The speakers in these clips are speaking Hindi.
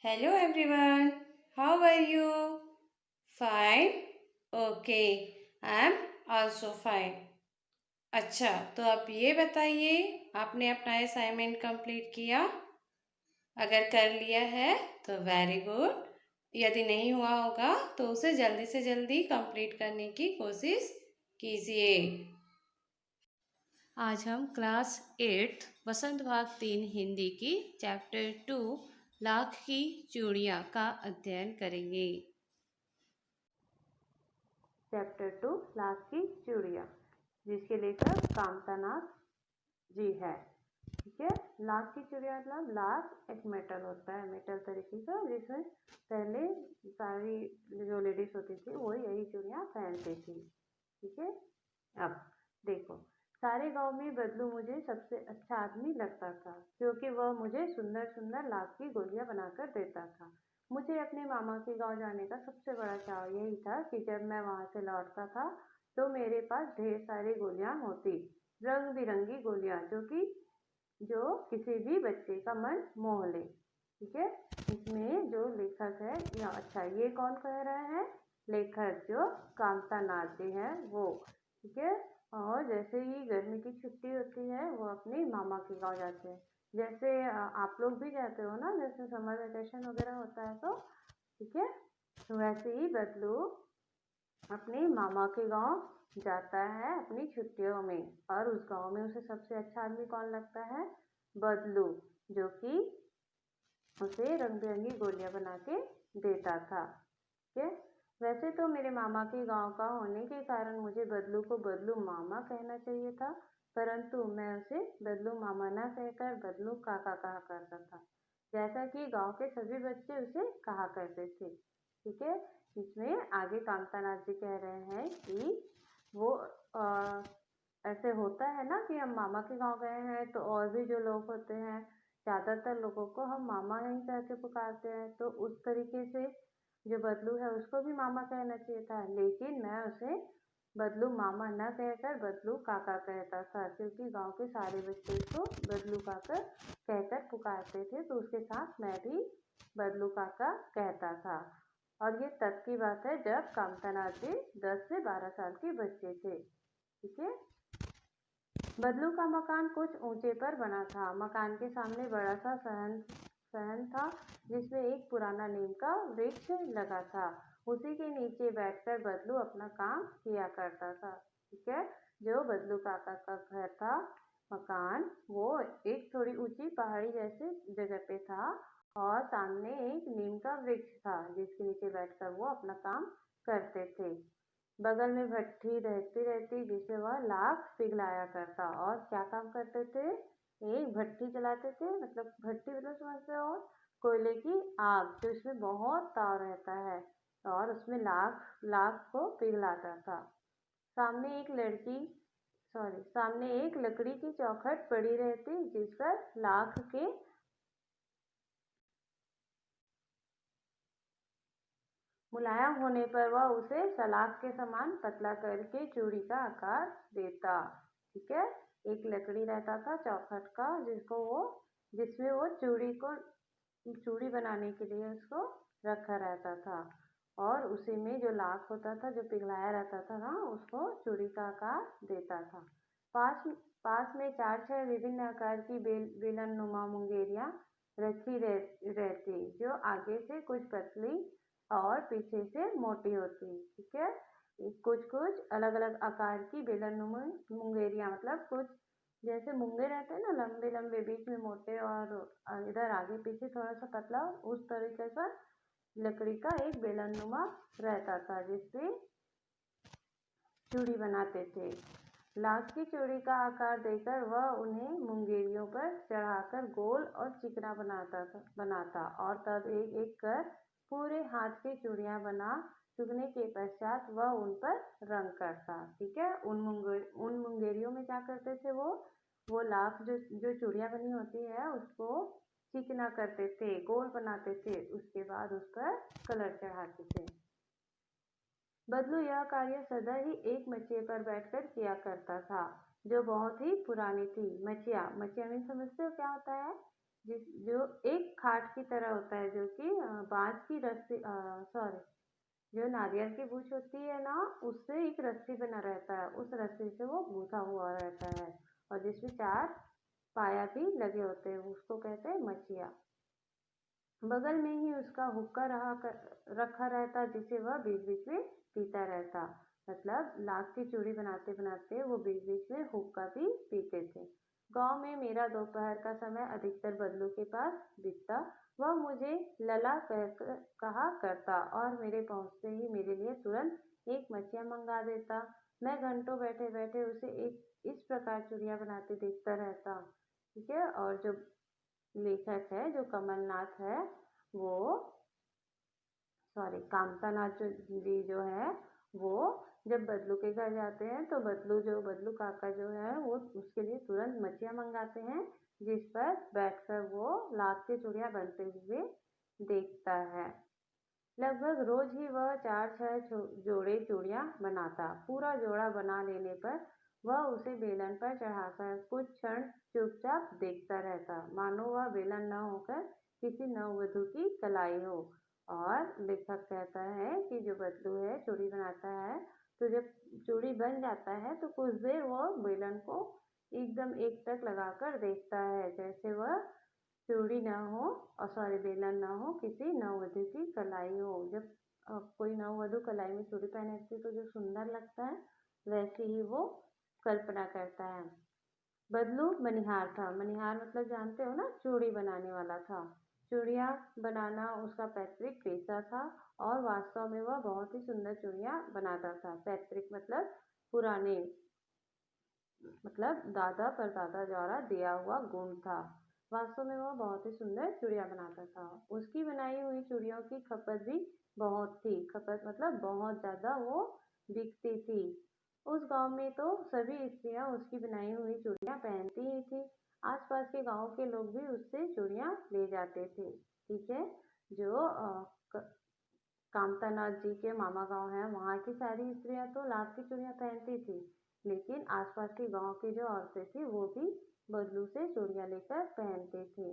Hello everyone, how are you? Fine? Okay, I am also fine. अच्छा, तो आप ये बताइए, आपने अपना असाइनमेंट कंप्लीट किया? अगर कर लिया है तो वेरी गुड। यदि नहीं हुआ होगा तो उसे जल्दी से जल्दी कंप्लीट करने की कोशिश कीजिए। आज हम क्लास 8 वसंत भाग 3 हिंदी की चैप्टर 2 लाख की चूड़ियाँ का अध्ययन करेंगे। चैप्टर 2 लाख की चूड़ियाँ, जिसके लेखक कामतानाथ जी है। ठीक है, लाख की चूड़ियाँ मतलब लाख एक मेटल होता है, मेटल तरीके का, जिसमें पहले सारी जो लेडीज होती थी वो यही चूड़ियाँ पहनती थी। ठीक है, अब देखो, सारे गांव में बदलू मुझे सबसे अच्छा आदमी लगता था, क्योंकि वह मुझे सुंदर सुंदर लाख की गोलियां बनाकर देता था। मुझे अपने मामा के गांव जाने का सबसे बड़ा चाव यही था कि जब मैं वहां से लौटता था तो मेरे पास ढेर सारी गोलियां होती, रंग बिरंगी गोलियां, जो किसी भी बच्चे का मन मोह ले। ठीक है, इसमें जो लेखक है या अच्छा ये कौन कह रहा है? लेखक जो कामता नाथ जी है वो। ठीक है, और जैसे ही गर्मी की छुट्टी होती है वो अपने मामा के गांव जाते हैं। जैसे आप लोग भी जाते हो ना, जैसे समर वेकेशन वगैरह होता है तो। ठीक है, तो वैसे ही बदलू अपने मामा के गांव जाता है अपनी छुट्टियों में, और उस गांव में उसे सबसे अच्छा आदमी कौन लगता है? बदलू, जो कि उसे रंग बिरंगी गोलियां बना के देता था। ठीक है, वैसे तो मेरे मामा के गांव का होने के कारण मुझे बदलू को बदलू मामा कहना चाहिए था, परंतु मैं उसे बदलू मामा ना कहकर बदलू काका कहा करता था, जैसा कि गांव के सभी बच्चे उसे कहा करते थे। ठीक है, इसमें आगे कामतानाथ जी कह रहे हैं कि वो ऐसे होता है ना कि हम मामा के गांव गए हैं तो और भी जो लोग होते हैं, ज़्यादातर लोगों को हम मामा नहीं कह के पुकारते हैं, तो उस तरीके से जो बदलू है उसको भी मामा कहना चाहिए था, लेकिन मैं उसे बदलू मामा न कहकर बदलू काका कहता था, क्योंकि गांव के सारे बच्चे उसको बदलू काका कहकर पुकारते थे, तो उसके साथ मैं भी बदलू काका कहता था। और ये तब की बात है जब कामतानाथ जी 10 से 12 साल के बच्चे थे। ठीक है, बदलू का मकान कुछ ऊंचे पर बना था। मकान के सामने बड़ा सा सहन था, जिसमें एक पुराना नीम का वृक्ष लगा था। उसी के नीचे बैठकर बदलू अपना काम किया करता था। ठीक है, जो बदलू काका का घर था, मकान, वो एक थोड़ी ऊंची पहाड़ी जैसे जगह पे था, और सामने एक नीम का वृक्ष था जिसके नीचे बैठकर वो अपना काम करते थे। बगल में भट्ठी रहती रहती जिसे वह लाख पिघलाया करता, और क्या काम करते थे? एक भट्ठी जलाते थे, मतलब भट्ठी मतलब समझते हो, कोयले की आग, जो इसमें बहुत ताव रहता है, और उसमें लाख लाख को पिघलाता था। सामने एक लड़की सामने एक लकड़ी की चौखट पड़ी रहती, जिस पर लाख के मुलायम होने पर वह उसे सलाख के समान पतला करके चूड़ी का आकार देता। ठीक है, एक लकड़ी रहता था चौखट का, जिसमें वो चूड़ी बनाने के लिए उसको रखा रहता था, और उसी में जो लाख होता था, जो पिघलाया रहता था ना, उसको चूड़ी का आकार देता था। पास पास में चार छह विभिन्न आकार की बेलन नुमा मुंगेरियां रहती, जो आगे से कुछ पतली और पीछे से मोटी होती। ठीक है, कुछ कुछ अलग अलग आकार की बेलनुमा मुंगेरियां, मतलब कुछ जैसे मूंगे रहते हैं ना, लंबे लंबे, बीच में मोटे और इधर आगे पीछे थोड़ा सा पतला, उस तरीके का लकड़ी का एक बेलनुमा रहता था, जिससे चूड़ी बनाते थे। लाख की चूड़ी का आकार देकर वह उन्हें मुंगेरियों पर चढ़ाकर गोल और चिकना बनाता, और तब एक एक कर पूरे हाथ की चूड़ियां बना चुकने के पश्चात वह उन पर रंग करता। ठीक है, उन मुंगेरियों में क्या करते थे? वो लाख जो जो चूड़ियां बनी होती है उसको चिकना करते थे, गोल बनाते थे, उसके बाद उस पर कलर चढ़ाते थे। बदलू यह कार्य सदा ही एक मचिए पर बैठकर किया करता था, जो बहुत ही पुरानी थी। मचिया मचिया मीन समझते हो क्या होता है? जो एक खाट की तरह होता है, जो कि बांस की रस्सी, सॉरी, जो नारियल की बूछ होती है ना, उससे एक रस्सी बना रहता है, उस रस्सी से वो गूंथा हुआ रहता है और जिसमें 4 पाया भी लगे होते हैं, उसको कहते हैं मचिया। बगल में ही उसका हुक्का रखा रहता, जिसे वह बीच बीच में पीता रहता। मतलब लाख की चूड़ी बनाते बनाते वो बीच बीच में हुक्का भी पीते थे। गांव में मेरा दोपहर का समय अधिकतर बदलू के पास बीतता। वह मुझे लला कहा करता और मेरे पहुंचते ही मेरे लिए तुरंत एक मछिया मंगा देता। मैं घंटों बैठे बैठे उसे एक इस प्रकार चूड़ियां बनाते देखता रहता। ठीक है। और जो लेखक है, जो कमलनाथ है, वो सॉरी कामतानाथ जी जो है, वो जब बदलू के घर जाते हैं तो बदलू काका जो है वो उसके लिए तुरंत मछियाँ मंगाते हैं, जिस पर बैठकर वो लाख की चूड़ियाँ बनते हुए देखता है। लगभग रोज ही वह 4-6 जोड़े चूड़ियाँ बनाता। पूरा जोड़ा बना लेने पर वह उसे बेलन पर चढ़ाकर कुछ क्षण चुपचाप देखता रहता, मानो वह बेलन न होकर किसी नववधू की कलाई हो। और लेखक कहता है कि जो बदलू है चूड़ी बनाता है, तो जब चूड़ी बन जाता है तो कुछ देर वो बेलन को एकदम एक टक लगाकर देखता है, जैसे वह चूड़ी ना हो, और सॉरी बेलन ना हो, किसी नववधू की कलाई हो। जब कोई नववधु कलाई में चूड़ी पहनती तो जो सुंदर लगता है, वैसे ही वो कल्पना करता है। बदलू मनिहार था। मनिहार मतलब जानते हो ना, चूड़ी बनाने वाला था। चूड़ियाँ बनाना उसका पैतृक पेशा था और वास्तव में वह बहुत ही सुंदर चूड़ियाँ बनाता था। पैतृक मतलब पुराने, मतलब दादा परदादा द्वारा दिया हुआ गुण था। वास्तव में वह बहुत ही सुंदर चूड़ियाँ बनाता था। उसकी बनाई हुई चूड़ियों की खपत भी बहुत थी। खपत मतलब बहुत ज़्यादा वो बिकती थी। उस गांव में तो सभी स्त्रियां उसकी बनाई हुई चूड़ियाँ पहनती ही थी। आसपास के गांव के लोग भी उससे चूड़ियाँ ले जाते थे। ठीक है। जो कामतानाथ जी के मामा गांव है, वहाँ की सारी स्त्रियां तो लाख की चूड़ियाँ पहनती थी, लेकिन आसपास के गांव की जो औरतें थी वो भी बदलू से चूड़ियाँ लेकर पहनती थी।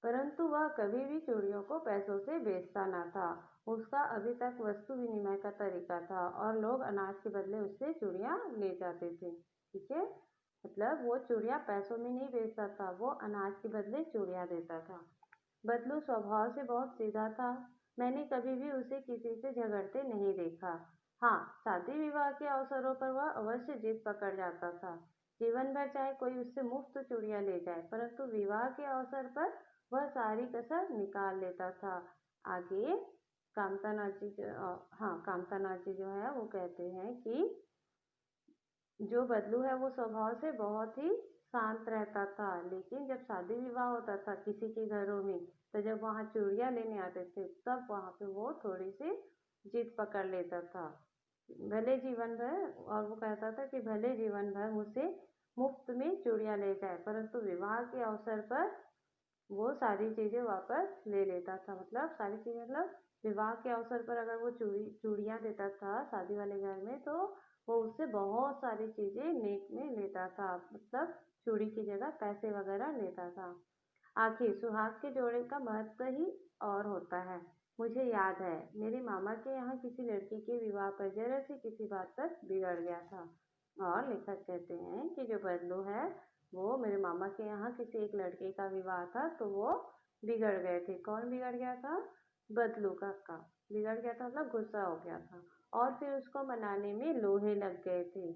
परंतु वह कभी भी चूड़ियों को पैसों से बेचता न था। उसका अभी तक वस्तु विनिमय का तरीका था और लोग अनाज के बदले उससे चूड़ियाँ ले जाते थे। ठीक है। मतलब वो चूड़ियाँ पैसों में नहीं बेचता था, वो अनाज के बदले चूड़ियाँ देता था। बदलू स्वभाव से बहुत सीधा था। मैंने कभी भी उसे किसी से झगड़ते नहीं देखा। हाँ, शादी विवाह के अवसरों पर वह अवश्य जिद पकड़ जाता था। जीवन भर चाहे कोई उससे मुफ्त चूड़ियां ले जाए, परंतु विवाह के अवसर पर वह सारी कसर निकाल लेता था। आगे कामतानाथ जी जो है वो कहते हैं कि जो बदलू है वो स्वभाव से बहुत ही शांत रहता था, लेकिन जब शादी विवाह होता था किसी के घरों में, तो जब वहाँ चूड़ियाँ लेने आते थे तब वहाँ पे वो थोड़ी सी जिद पकड़ लेता था। भले जीवन भर, और वो कहता था कि भले जीवन भर मुझसे मुफ्त में चूड़ियाँ ले जाए, परंतु विवाह के अवसर पर वो सारी चीज़ें वापस ले लेता था। मतलब सारी चीज़ें, मतलब विवाह के अवसर पर अगर वो चूड़ियाँ देता था शादी वाले घर में, तो वो उससे बहुत सारी चीज़ें नेक में लेता था। मतलब चूड़ी की जगह पैसे वगैरह लेता था। आखिर सुहाग के जोड़े का महत्व ही और होता है। मुझे याद है, मेरे मामा के यहाँ किसी लड़की के विवाह पर जरा सी किसी बात पर बिगड़ गया था। और लेखक कहते हैं कि जो बदलू है, वो मेरे मामा के यहाँ किसी एक लड़के का विवाह था, तो वो बिगड़ गए थे। कौन बिगड़ गया था? बदलू काका बिगड़ गया था, मतलब गुस्सा हो गया था और फिर उसको मनाने में लोहे लग गए थे।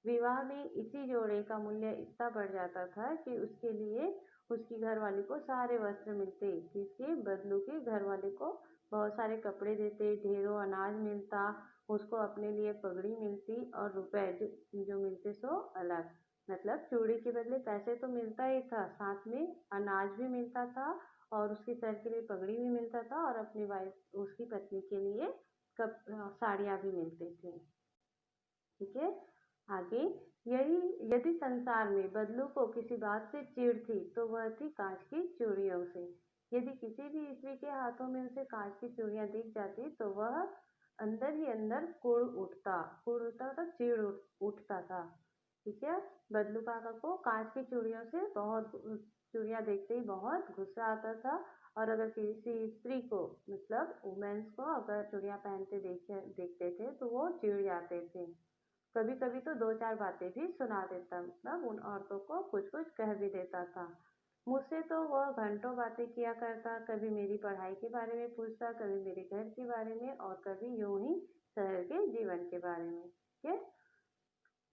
विवाह में इसी जोड़े का मूल्य इतना बढ़ जाता था कि उसके लिए उसकी घरवाली को सारे वस्त्र मिलते, जिसके बदलू के घरवाले को बहुत सारे कपड़े देते, ढेरों अनाज मिलता, उसको अपने लिए पगड़ी मिलती और रुपए जो मिलते सो अलग। मतलब चूड़ी के बदले पैसे तो मिलता ही था, साथ में अनाज भी मिलता था और उसके सर के लिए पगड़ी भी मिलता था और अपनी वाइफ, उसकी पत्नी के लिए साड़ियाँ भी मिलती थी। ठीक है। आगे, यही यदि संसार में बदलू को किसी बात से चिढ़ थी तो वह थी कांच की चूड़ियों से। यदि किसी भी स्त्री के हाथों में उसे कांच की चूड़ियां दिख जाती तो वह अंदर ही अंदर कुड़ उठता था, चिढ़ उठता था। ठीक है। बदलू काका को कांच की चूड़ियों से बहुत चूड़ियाँ देखते ही बहुत गुस्सा आता था, और अगर किसी स्त्री को मतलब वुमेन्स को अगर चूड़ियाँ पहनते देखते थे तो वो चिढ़ जाते थे। कभी कभी तो दो चार बातें भी सुना देता, मतलब उन औरतों को कुछ कुछ कह भी देता था। मुझसे तो वह घंटों बातें किया करता, कभी मेरी पढ़ाई के बारे में पूछता, कभी मेरे घर के बारे में, और कभी यूं ही शहर के जीवन के बारे में। ठीक है,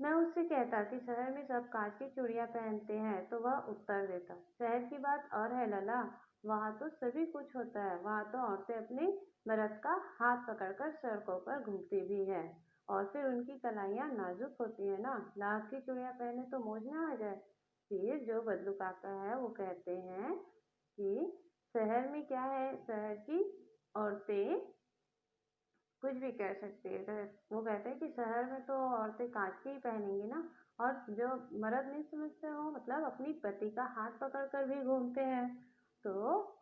मैं उससे कहता कि शहर में सब कांच की चूड़ियां पहनते हैं, तो वह उत्तर देता, शहर की बात और है लला, वहाँ तो सभी कुछ होता है, वहाँ तो औरतें अपने मर्द का हाथ पकड़कर सड़कों पर घूमती भी है, और फिर उनकी कलाइयाँ नाजुक होती है ना, लाख की चूड़ियां पहने तो मौज ना आ जाए। फिर जो बदलू काका है वो कहते हैं कि शहर में क्या है, शहर की औरतें कुछ भी कह सकती है। वो कहते हैं कि शहर में तो औरतें कांच की ही पहनेंगी ना, और जो मर्द नहीं समझते हो मतलब अपनी पति का हाथ पकड़ कर भी घूमते हैं, तो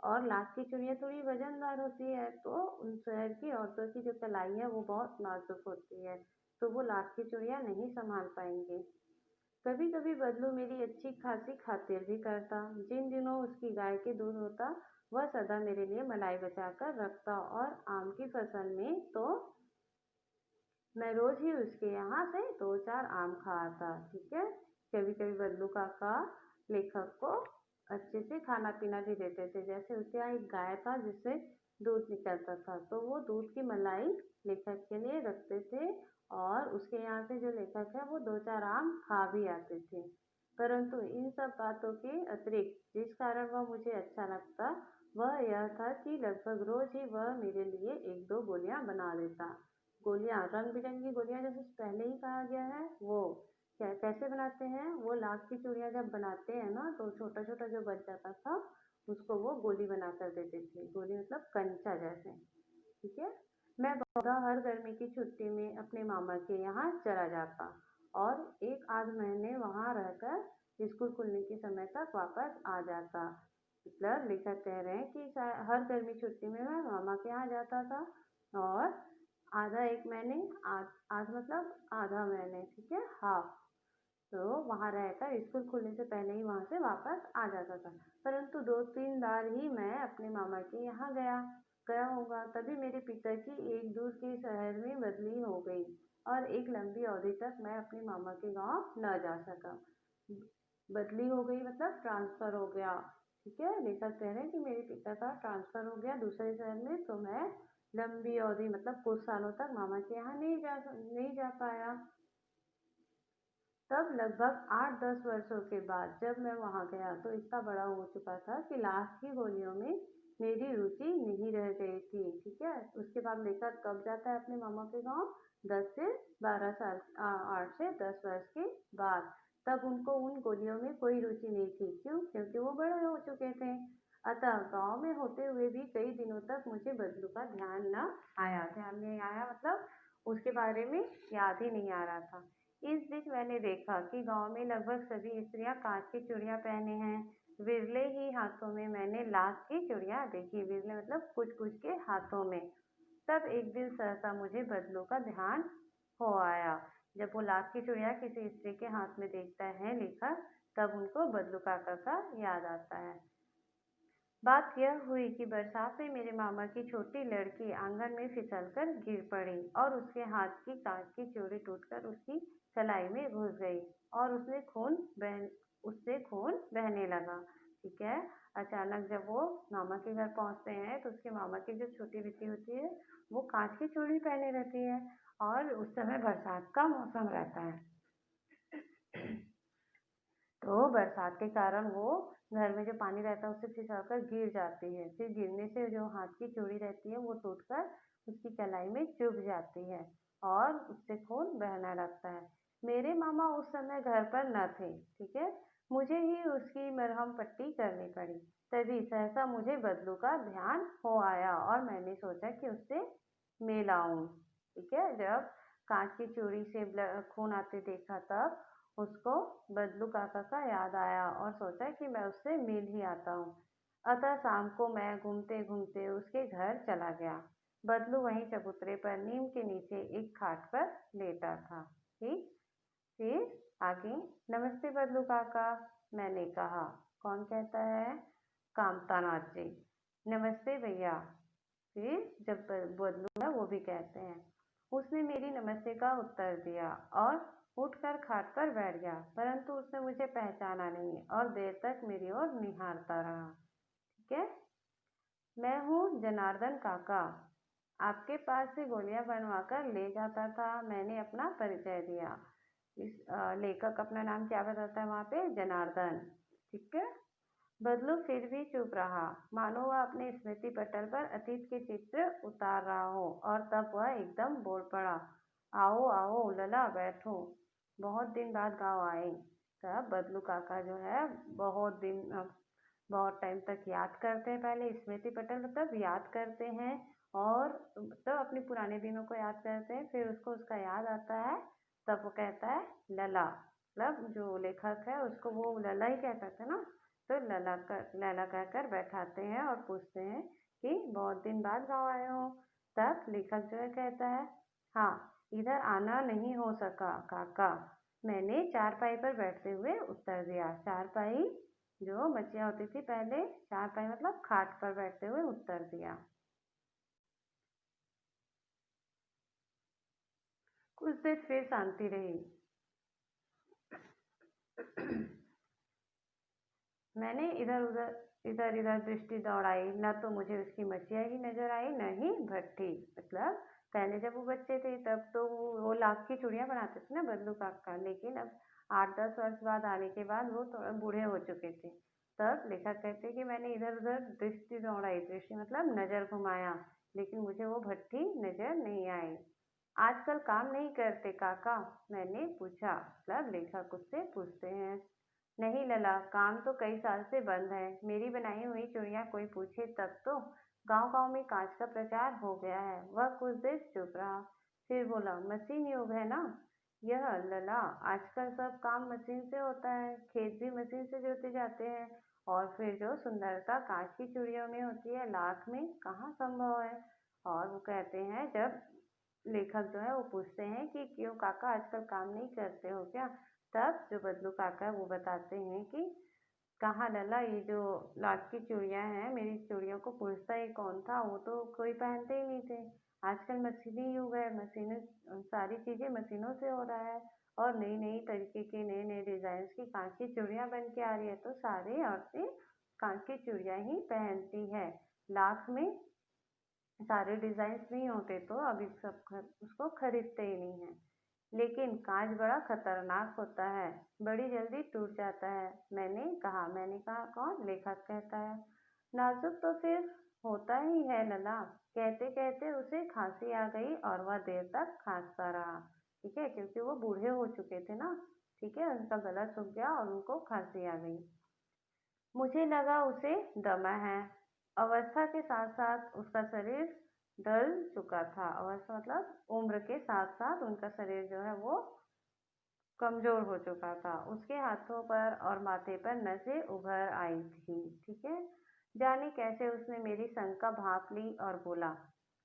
और लाख की चूड़ियाँ थोड़ी वजनदार होती है, तो उन शहर की औरतों की जो कलाई है वो बहुत नाजुक होती है, तो वो लाख की चूड़ियाँ नहीं संभाल पाएंगे। कभी कभी बदलू मेरी अच्छी खासी खातिर भी करता, जिन दिनों उसकी गाय के दूध होता वह सदा मेरे लिए मलाई बचा कर रखता, और आम की फसल में तो मैं रोज ही उसके यहाँ से दो चार आम खा आता। ठीक है, कभी कभी बदलू काका लेखक को अच्छे से खाना पीना भी देते थे, जैसे उसके यहाँ एक गाय था जिससे दूध निकलता था, तो वो दूध की मलाई लेखक के लिए रखते थे, और उसके यहाँ से जो लेखक है वो दो चार आम खा भी आते थे। परंतु इन सब बातों के अतिरिक्त जिस कारण वह मुझे अच्छा लगता वह यह था कि लगभग रोज ही वह मेरे लिए एक दो गोलियां बना देता। गोलियां रंग बिरंगी गोलियां, जैसे पहले ही कहा गया है, वो कैसे बनाते हैं, वो लाख की चूड़ियां जब बनाते हैं ना तो छोटा छोटा जो बच जाता था उसको वो गोली बना कर देते थे, गोली मतलब कंचा जैसे। ठीक है, मैं बहुधा हर गर्मी की छुट्टी में अपने मामा के यहाँ चला जाता, और एक आध महीने वहाँ रहकर स्कूल खुलने के समय तक वापस आ जाता। मतलब लेखक कह रहे हैं कि हर गर्मी छुट्टी में मैं मामा के यहाँ जाता था, और आधा एक महीने, आज मतलब आधा महीने, ठीक है, हाफ, तो वहाँ रहकर स्कूल खुलने से पहले ही वहाँ से वापस आ जाता था। परंतु दो तीन बार ही मैं अपने मामा के यहाँ गया होगा, तभी मेरे पिता की एक दूर के शहर में बदली हो गई, और एक लंबी अवधि तक मैं अपने मामा के गांव न जा सका। बदली हो गई मतलब ट्रांसफर हो गया। ठीक है, लेखक कह रहे हैं कि मेरे पिता का ट्रांसफर हो गया दूसरे शहर में, तो मैं लंबी अवधि मतलब कुछ सालों तक मामा के यहाँ नहीं जा पाया। तब लगभग 8-10 वर्षों के बाद जब मैं वहाँ गया तो इतना बड़ा हो चुका था कि लाख की गोलियों में मेरी रुचि नहीं रह गई थी। ठीक है, उसके बाद लेकर कब जाता है अपने मामा के गांव, 10 से 12 साल, 8 से 10 वर्ष के बाद। तब उनको उन गोलियों में कोई रुचि नहीं थी, क्यों, क्योंकि वो बड़े हो चुके थे। अतः गांव में होते हुए भी कई दिनों तक मुझे बदलू का ध्यान नहीं आया, मतलब उसके बारे में याद ही नहीं आ रहा था। इस बीच मैंने देखा कि गांव में लगभग सभी स्त्रियां कांच की चूड़ियां पहने हैं, विरले ही हाथों में मैंने लाख की चूड़ियां देखी, विरले मतलब कुछ कुछ के हाथों में। तब एक दिन सहसा मुझे बदलू का ध्यान हो आया। जब वो लाख की चूड़ियां किसी स्त्री के हाथ में देखता है लेखक, तब उनको बदलू काका का याद आता है। बात यह हुई कि बरसात में मेरे मामा की छोटी लड़की आंगन में फिसलकर गिर पड़ी, और उसके हाथ की कांच की चूड़ी टूटकर उसकी कलाई में घुस गई, और उससे खून बहने लगा। ठीक है, अचानक जब वो मामा के घर पहुंचते हैं तो उसके मामा की जो छोटी बेटी होती है वो कांच की चूड़ी पहने रहती है, और उस समय बरसात का मौसम रहता है। तो बरसात के कारण वो घर में जो पानी रहता है उससे फिसलकर गिर जाती है, फिर गिरने से जो हाथ की चूड़ी रहती है वो टूटकर उसकी कलाई में चुभ जाती है, और उससे खून बहने लगता है। मेरे मामा उस समय घर पर न थे। ठीक है, मुझे ही उसकी मरहम पट्टी करनी पड़ी। तभी सहसा मुझे बदलू का ध्यान हो आया, और मैंने सोचा कि उससे मिल आऊं। ठीक है, जब कांच की चूड़ी से खून आते देखा तब उसको बदलू काका का याद आया, और सोचा कि मैं उससे मिल ही आता हूँ। अतः शाम को मैं घूमते घूमते उसके घर चला गया। बदलू वहीं चबूतरे पर नीम के नीचे एक खाट पर लेटा था। ठीक, फिर आगे, नमस्ते बदलू काका, मैंने कहा। कौन कहता है? कामतानाथ जी। नमस्ते भैया। फिर जब बदलू है वो भी कहते हैं। उसने मेरी नमस्ते का उत्तर दिया और उठकर खाट पर बैठ गया, परंतु उसने मुझे पहचाना नहीं और देर तक मेरी ओर निहारता रहा। ठीक है। मैं हूँ जनार्दन काका, आपके पास से गोलियां बनवाकर ले जाता था। मैंने अपना परिचय दिया। इस लेखक अपना नाम क्या बताता है वहाँ पे? जनार्दन। ठीक है। बदलू फिर भी चुप रहा, मानो वह अपने स्मृति पटल पर अतीत के चित्र उतार रहा हो। और तब वह एकदम बोल पड़ा, आओ आओ लला, बैठो, बहुत दिन बाद गाँव आए। तब बदलू काका जो है बहुत टाइम तक याद करते हैं। पहले स्मृति पटल मतलब याद करते हैं, और मतलब अपने पुराने दिनों को याद करते हैं। फिर उसको उसका याद आता है, तब वो कहता है लला, मतलब जो लेखक है उसको वो लला ही कह सकते हैं ना। तो लला कहकर बैठाते हैं और पूछते हैं कि बहुत दिन बाद गाँव आए हो। तब लेखक जो है कहता है, हाँ, इधर आना नहीं हो सका काका। मैंने चारपाई पर बैठते हुए उत्तर दिया। चारपाई जो बच्चियां होती थी पहले, चारपाई मतलब खाट पर बैठते हुए उत्तर दिया। कुछ देर फिर शांति रही। मैंने इधर इधर दृष्टि दौड़ाई, न तो मुझे उसकी मच्छियाँ ही नजर आई, न ही भट्ठी। मतलब पहले जब वो बच्चे थे तब तो वो लाख की चूड़ियाँ बनाते थे ना बदलू काका, लेकिन अब 8-10 वर्ष बाद आने के बाद वो थोड़ा बूढ़े हो चुके थे। तब लेखक कहते हैं कि मैंने इधर उधर दृष्टि दौड़ाई, दृष्टि मतलब नजर घुमाया, लेकिन मुझे वो भट्ठी नजर नहीं आई। आजकल काम नहीं करते काका? मैंने पूछा। मतलब लेखक उससे पूछते हैं। नहीं लला, काम तो कई साल से बंद है। मेरी बनाई हुई चूड़ियां कोई पूछे तब तो। गांव-गांव में कांच का प्रचार हो गया है। वह कुछ देर चुप रहा, फिर बोला, मशीन युग है ना यह लला, आजकल सब काम मशीन से होता है, खेत भी मशीन से जोते जाते हैं, और फिर जो सुंदरता कांच की चूड़ियों में होती है, लाख में कहाँ संभव है। और वो कहते हैं, जब लेखक जो है वो पूछते हैं कि क्यों काका आजकल काम नहीं करते हो क्या? तब जो बदलू काका है वो बताते हैं कि कहाँ लला, ये जो लाख की चूड़ियाँ हैं, मेरी चूड़ियों को पूछता ही कौन था, वो तो कोई पहनते ही नहीं थे। आजकल मशीनी युग है, मशीनें, सारी चीजें मशीनों से हो रहा है, और नई नई तरीके के नए नए डिजाइन की कांच की चूड़ियाँ बन के आ रही है, तो सारी औरतें कांच की चूड़ियाँ ही पहनती है। लाख में सारे डिजाइन नहीं होते तो अभी उसको खरीदते ही नहीं है। लेकिन कांच बड़ा खतरनाक होता है, बड़ी जल्दी टूट जाता है। मैंने कहा कौन? लेखक कहता है। नाजुक तो फिर होता ही है लला। कहते कहते उसे खांसी आ गई और वह देर तक खांसता रहा। ठीक है, क्योंकि वो बूढ़े हो चुके थे ना। ठीक है, उनका गला सूख गया और उनको खांसी आ गई। मुझे लगा उसे दमा है। अवस्था के साथ साथ उसका शरीर ढल चुका था। अवस्था मतलब उम्र के साथ साथ उनका शरीर जो है वो कमजोर हो चुका था। उसके हाथों पर और माथे पर नसें उभर आई थी। ठीक है। जाने कैसे उसने मेरी शंका भांप ली और बोला,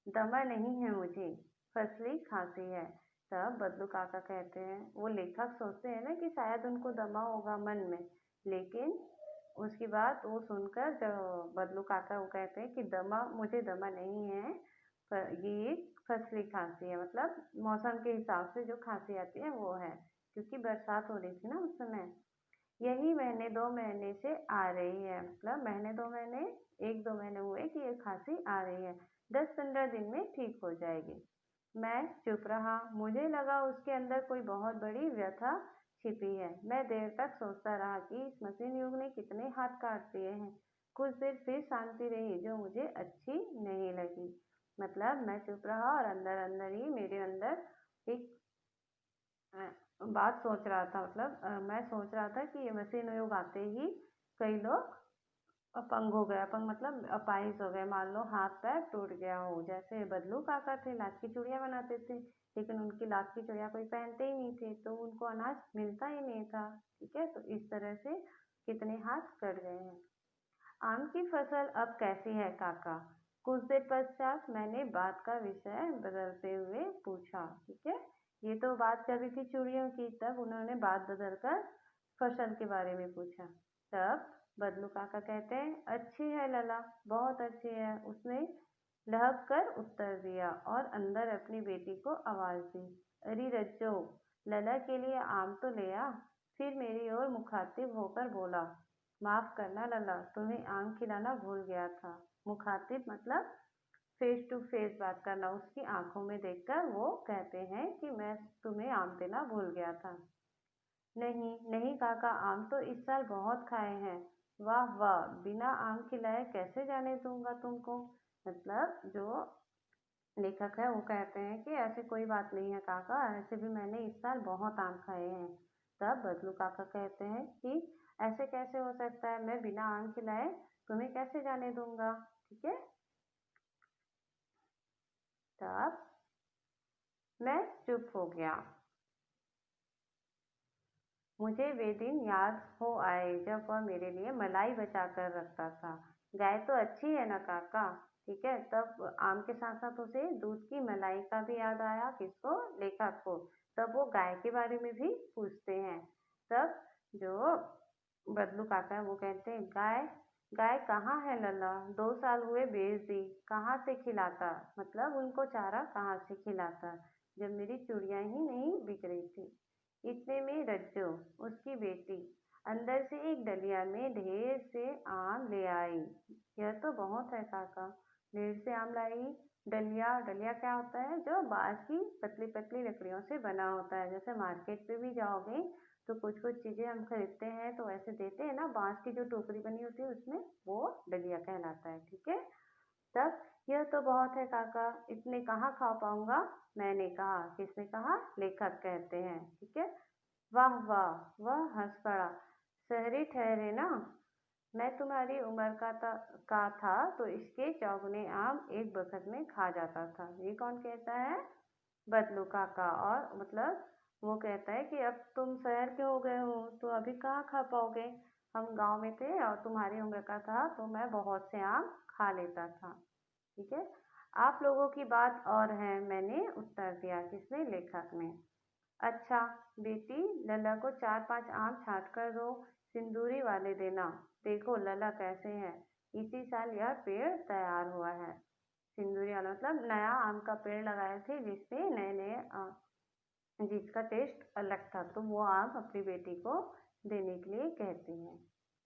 दमा नहीं है मुझे, फसली खांसी है। तब बदलू काका कहते हैं, वो लेखक सोचते हैं ना कि शायद उनको दमा होगा मन में, लेकिन उसकी बात वो सुनकर जो बदलू काका वो कहते हैं कि मुझे दमा नहीं है, पर ये फसली खांसी है, मतलब मौसम के हिसाब से जो खांसी आती है वो है, क्योंकि बरसात हो रही थी ना उस समय। यही महीने 2 महीने से आ रही है, मतलब महीने 2 महीने, 1-2 महीने हुए कि ये खांसी आ रही है, 10-15 दिन में ठीक हो जाएगी। मैं चुप रहा, मुझे लगा उसके अंदर कोई बहुत बड़ी व्यथा छिपी है। मैं देर तक सोचता रहा कि इस मशीन युग ने कितने हाथ काट दिए हैं। कुछ देर फिर शांति रही, जो मुझे अच्छी नहीं लगी। मतलब मैं चुप रहा और अंदर अंदर ही मेरे अंदर एक बात सोच रहा था। मतलब मैं सोच रहा था कि ये मशीन युग आते ही कई लोग अपंग हो गए। अपंग मतलब अपाहिज हो गए, मान लो हाथ पैर टूट गया हो। जैसे बदलू काका थे, लाख की चूड़ियाँ बनाते थे, लेकिन उनकी लाख की चूड़ियाँ कोई पहनते ही नहीं थे, तो उनको अनाज मिलता ही नहीं था। ठीक है, तो इस तरह से कितने हाथ कट गए हैं। आम की फसल अब कैसी है काका? कुछ देर पश्चात मैंने बात का विषय बदलते हुए पूछा। ठीक है, ये तो बात कर रही थी चूड़ियों की, तब उन्होंने बात बदलकर फसल के बारे में पूछा। तब बदलू काका कहते हैं अच्छी है लला, बहुत अच्छी है। उसने लहक कर उत्तर दिया और अंदर अपनी बेटी को आवाज दी। अरे रज्जो, लला के लिए आम तो ले आ। फिर मेरी ओर मुखातिब होकर बोला, माफ करना लला, तुम्हें आम खिलाना भूल गया था। मुखातिब मतलब फेस टू फेस बात करना, उसकी आंखों में देखकर वो कहते हैं कि मैं तुम्हें आम देना भूल गया था। नहीं नहीं काका, आम तो इस साल बहुत खाए हैं। वाह वाह, बिना आम खिलाए कैसे जाने दूंगा तुमको। मतलब जो लेखक है वो कहते हैं कि ऐसी कोई बात नहीं है काका, ऐसे भी मैंने इस साल बहुत आम खाए हैं। तब बदलू काका कहते हैं कि ऐसे कैसे हो सकता है, मैं बिना आम खिलाए तुम्हें कैसे जाने दूंगा। ठीक है। तब मैं चुप हो गया। मुझे वे दिन याद हो आए जब वह मेरे लिए मलाई बचा कर रखता था। गाय तो अच्छी है ना काका। ठीक है। तब आम के साथ साथ उसे दूध की मलाई का भी याद आया। किसको? लेखक को। तब वो गाय के बारे में भी पूछते हैं। तब जो बदलू काका है वो कहते हैं, गाय गाय कहाँ है लल्ला, 2 साल हुए बेच दी, कहाँ से खिलाता, मतलब उनको चारा कहाँ से खिलाता जब मेरी चूड़ियां ही नहीं बिक रही थी। इतने में रज्जो, उसकी बेटी, अंदर से एक डलिया में ढेर से आम ले आई। यह तो बहुत है काका, ढेर से आम लाई। डलिया डलिया क्या होता है? जो बांस की पतली पतली लकड़ियों से बना होता है। जैसे मार्केट पे भी जाओगे तो कुछ कुछ चीजें हम खरीदते हैं तो ऐसे देते हैं ना, बांस की जो टोकरी बनी होती है उसमें, वो डलिया कहलाता है। ठीक है। तब यह तो बहुत है काका, इतने कहाँ खा पाऊंगा। मैंने कहा। किसने कहा? लेखक कहते हैं। ठीक है। वाह वाह, वह हंस पड़ा। शहरी ठहरे ना, मैं तुम्हारी उम्र का था तो इसके चौगुने आम एक बखत में खा जाता था। ये कौन कहता है? बदलू काका। और मतलब वो कहता है कि अब तुम शहर के हो गए हो तो अभी कहाँ खा पाओगे। हम गांव में थे और तुम्हारी उम्र का था तो मैं बहुत से आम खा लेता था। ठीक है। आप लोगों की बात और है, मैंने उत्तर दिया। किसने? लेखक ने। अच्छा बेटी, लला को 4-5 आम छाँट कर दो, सिंदूरी वाले देना। देखो लला कैसे है, इसी साल यह पेड़ तैयार हुआ है। सिंदूरी वाला मतलब नया आम का पेड़ लगाए थे जिसपे नए नए जिसका टेस्ट अलग था, तो वो आम अपनी बेटी को देने के लिए कहते हैं।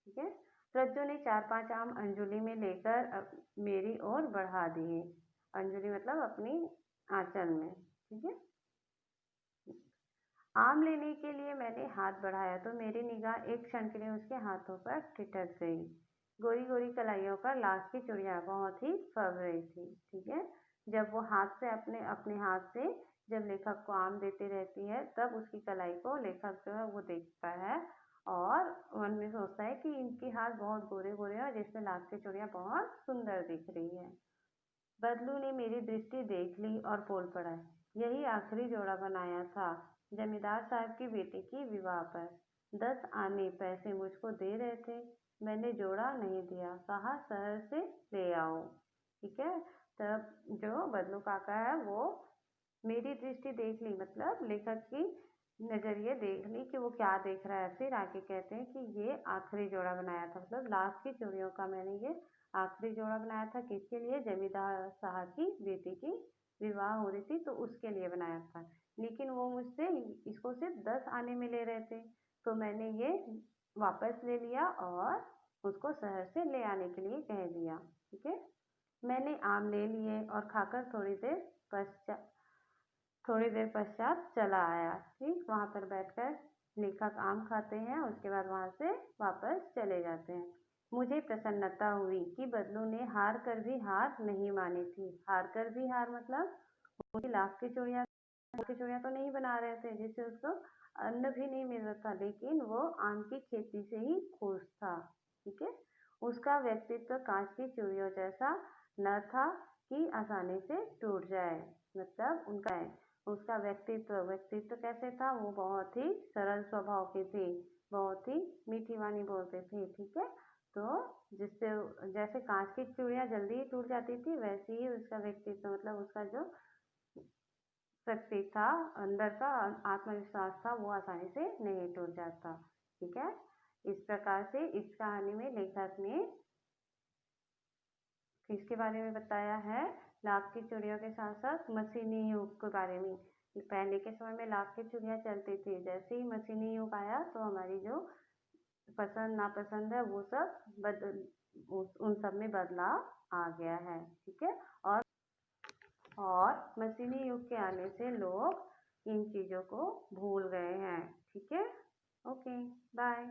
ठीक है। रज्जू ने 4-5 आम अंजुली में लेकर मेरी ओर बढ़ा दिए। अंजुली मतलब अपनी आंचल में। ठीक है। आम लेने के लिए मैंने हाथ बढ़ाया तो मेरी निगाह एक क्षण के लिए उसके हाथों पर ठिठक गई। गोरी गोरी कलाइयों पर लाख की चूड़ियां बहुत ही फब रही थी। ठीक है। जब वो हाथ से अपने अपने हाथ से जब लेखक को आम देती रहती है तब उसकी कलाई को लेखक जो है वो देखता है और मन में सोचता है कि इनके हाथ बहुत गोरे गोरे हैं और जिसमें लाख की चूड़ियां बहुत सुंदर दिख रही है। बदलू ने मेरी दृष्टि देख ली और बोल पड़ा, यही आखिरी जोड़ा बनाया था जमींदार साहब की बेटी की विवाह पर। 10 आने पैसे मुझको दे रहे थे, मैंने जोड़ा नहीं दिया, कहा शहर से ले आओ। ठीक है। तब जो बदलू काका है वो मेरी दृष्टि देख ली, मतलब लेखक की नजरिए देख ली कि वो क्या देख रहा है। फिर आगे कहते हैं कि ये आखिरी जोड़ा बनाया था, मतलब लाख की चूड़ियों का मैंने ये आखिरी जोड़ा बनाया था। किसके लिए? जमींदार साहब की बेटी की विवाह हो रही थी तो उसके लिए बनाया था। लेकिन वो मुझसे इसको सिर्फ 10 आने में ले रहे थे तो मैंने ये वापस ले लिया और उसको शहर से ले आने के लिए कह दिया। ठीक है। मैंने आम ले लिए और खाकर थोड़ी देर पश्चात चला आया। ठीक, वहां पर बैठकर लेखक आम खाते हैं, उसके बाद वहां से वापस चले जाते हैं। मुझे प्रसन्नता हुई कि बदलू ने हार कर भी हार नहीं मानी थी। हार कर भी हार मतलब मुझे लाख की चूड़ियां तो नहीं बना रहे थे जिससे उसको अन्न भी नहीं मिल रहा था, लेकिन वो आम की खेती से ही खुश था। ठीक है। उसका व्यक्तित्व कांच की चूड़ियों जैसा न था कि आसानी से टूट जाए। मतलब उसका व्यक्तित्व व्यक्तित्व कैसे था? वो बहुत ही सरल स्वभाव के थे, बहुत ही मीठी वाणी बोलते थे। ठीक है। तो जिससे जैसे कांच की चूड़ियां जल्दी ही टूट जाती थी वैसे ही उसका व्यक्तित्व, मतलब उसका जो शक्ति था, अंदर का आत्मविश्वास था, वो आसानी से नहीं टूट जाता। ठीक है। इस प्रकार से इस कहानी में लेखक ने किसके बारे में बताया है? लाख की चिड़ियों के साथ साथ मशीनी युग के बारे में। पहले के समय में लाख की चिड़िया चलती थी, जैसे ही मशीनी युग आया तो हमारी जो पसंद नापसंद है वो सब उन सब में बदलाव आ गया है। ठीक है, और मशीनी युग के आने से लोग इन चीज़ों को भूल गए हैं। ठीक है, ओके, बाय।